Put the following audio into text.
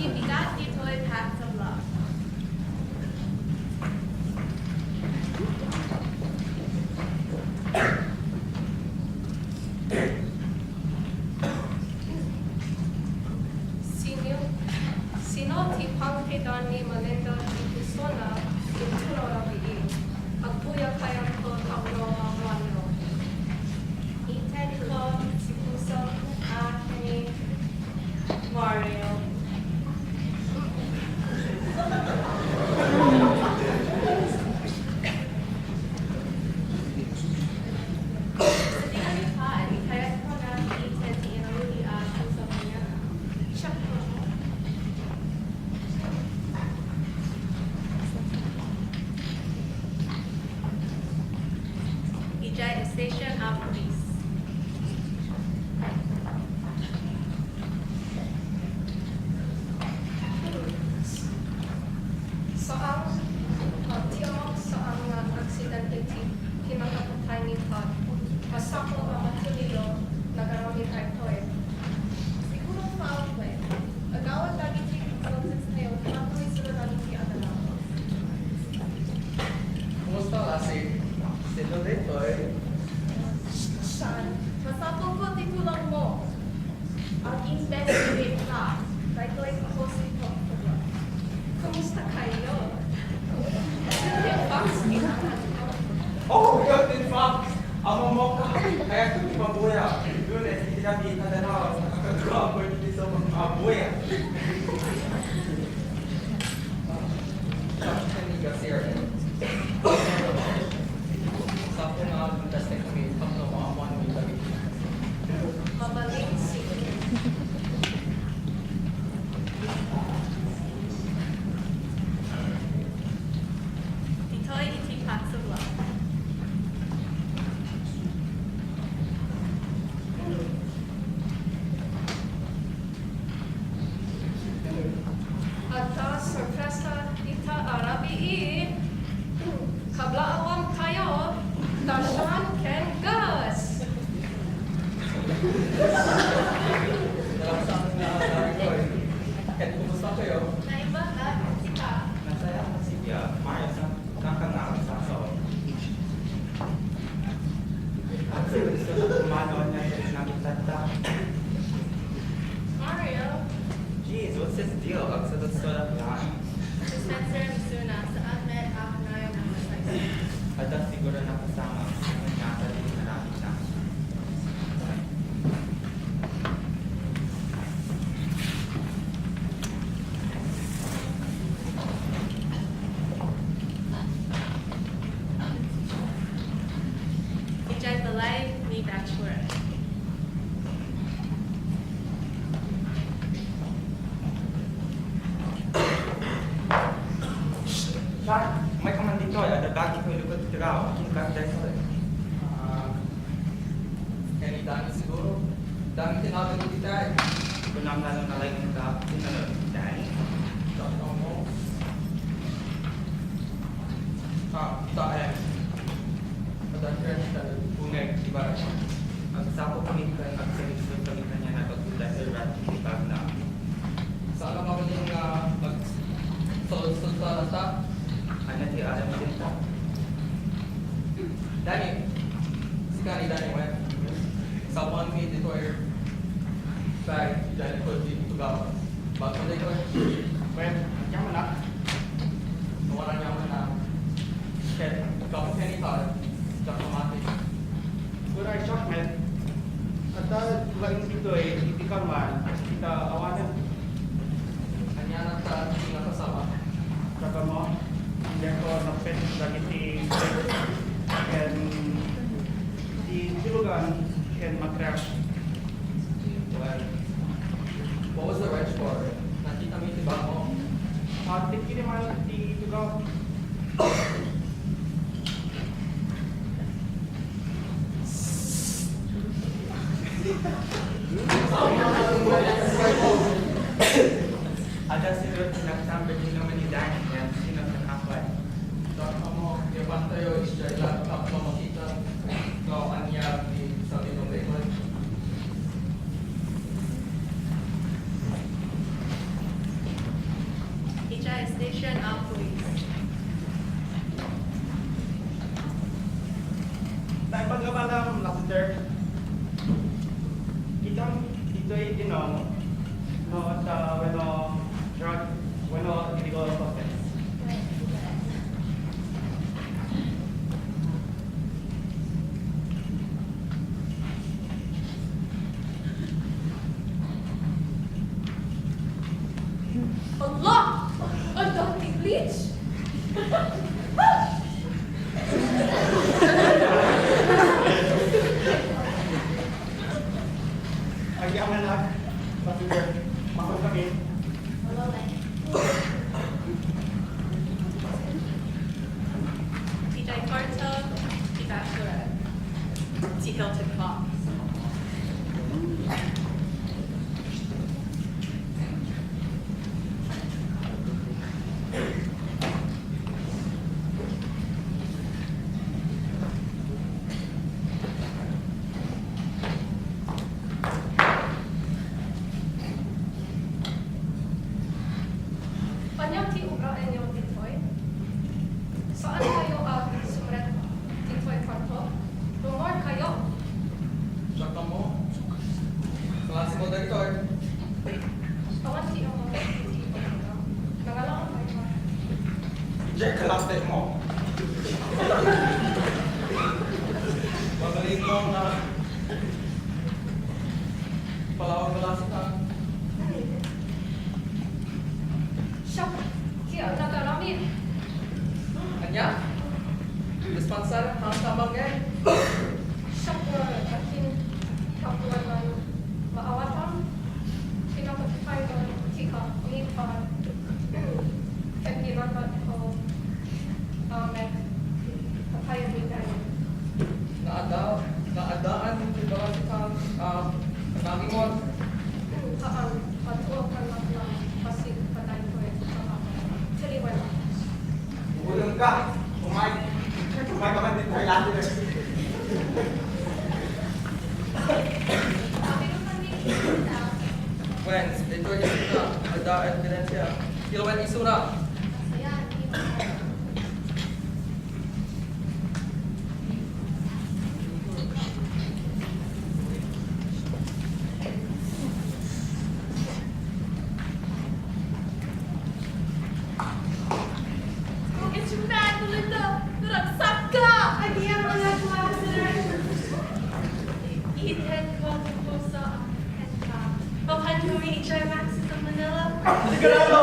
Bigat dito'y path of love. Sino ti pangkitan ni Malindo ti Pusona Inturo Rabii Agpuya kayang ko Pablo Manuano Iten ko si Puso at ni Mario Station of Police. Saang aksidente kinakapatay ni Todd. Pasako ang matulilo nagarami kahit siguro foul play. Agawad lagi si consultants na yun. Ako ay sunod si Adalaw. Kumusta kasi? Sino dito Masapong ko titulang mo. Mag-investigate ka. Kahit ko ay ako Kamusta kayo? Yung Fox, Oh, yun din Fox! Ang mamoka! Kaya kung mabuya. Yun hindi nakita na na. Nakakagawa ko dito sa mga buya. Hindi kasi sa po nga buntas na kami pag namamuan mo yung mabalik si Ito'y iti paths of love. At sorpresa ita arabii kablaawang tayo dasyan ken gas. Dalam sa akin na sabi ko kahit kumusta kayo? Naiba ka, sika. Masaya kasi siya. Mayos na kakanakang sa asawa. At sa gusto na kumano niya yung nakitata. Mario, Jeez, what's this deal? Ang sadat-sadat lang. si Spencer Misuna sa Ahmed Ahanayo ng Masay. At siguro na kasama. Nangyata din na natin na. Ijay balay ni Bachelor. Shaq, may kaman dito. Ada bagi ko yung lukot tiraw. Aking kanta ito. Kaya ni Dani siguro. Dami tinawag ni Titay. Kung naman na lang nalay ng kapit na Dani. Dami mo. Ito ay. Pagkakit sa bungay, diba? Ang sapo pamikan, ang salit-salit pamikan niya na pagkulay sa rat, ibag na. Sa alam ako yung mag-solid-solid sa lata, ano di alam mo din ito? Dani, si Kani Dani, wait. Sa one minute ito ay bag, Dani ko dito gawa. Bago na ito ay, wait, kaya mo na. Nawala niya mo na. Kaya, kapag siya ni Todd, tsaka mati. Good eye shot, man. At lain dito hindi ka man, kita awanan. Kanya na sa mga kasama. Saka mo, hindi ako napet lagi si and di tulugan and matras. Well, what was the wrench for? Nakita mo yung tiba mo? Tiki naman di tugaw. ada sinurot sinasabi din naman ni Danny yan sino nakakwat. Dapat mo, yapan tayo, isya laptop mo makita. Ikaw anya sa itong record. HI station up, please. Dahil pagkabalang lakuter, itong ito'y tinong, no, at weno illegal process. Allah! Ang daming bleach! Ay, ang anak, lakuter, makon kami. TJ Carter, T Bachelorette, T Hilton Fox. Panyang ti ubra enyo titoy? Saan kayo sumret titoy kanto? Rumor kayo? Tsaka mo, klase mo dito eh. Kawan ti ang mga titoy kanto? Nangalang kayo. Jack, klase mo. Magaling mo na palawag klase ka. Siya, ti ang nagaramit. Anya? Dispensar, ang tamang eh. Siya po akin kapuan ng maawatan. Pinapatipay ko tika, umipan. At ginagat ko nagpapayag ni Dani. Naadaan, diba kasi kang nangingon. Kaan, patuwa ka lang kasi patay ko eh. Tiliwan. Ulong ka, umay ka man dito kay lakuter. Wens, ito yung isa, adaan din siya. Kilawan isura. Go get your man, Belinda! Naragsak ka! Ay, di yan mga klase. Ethan called po sa akin ka. Papan ko ni HI Max sa Manila. Sigurado!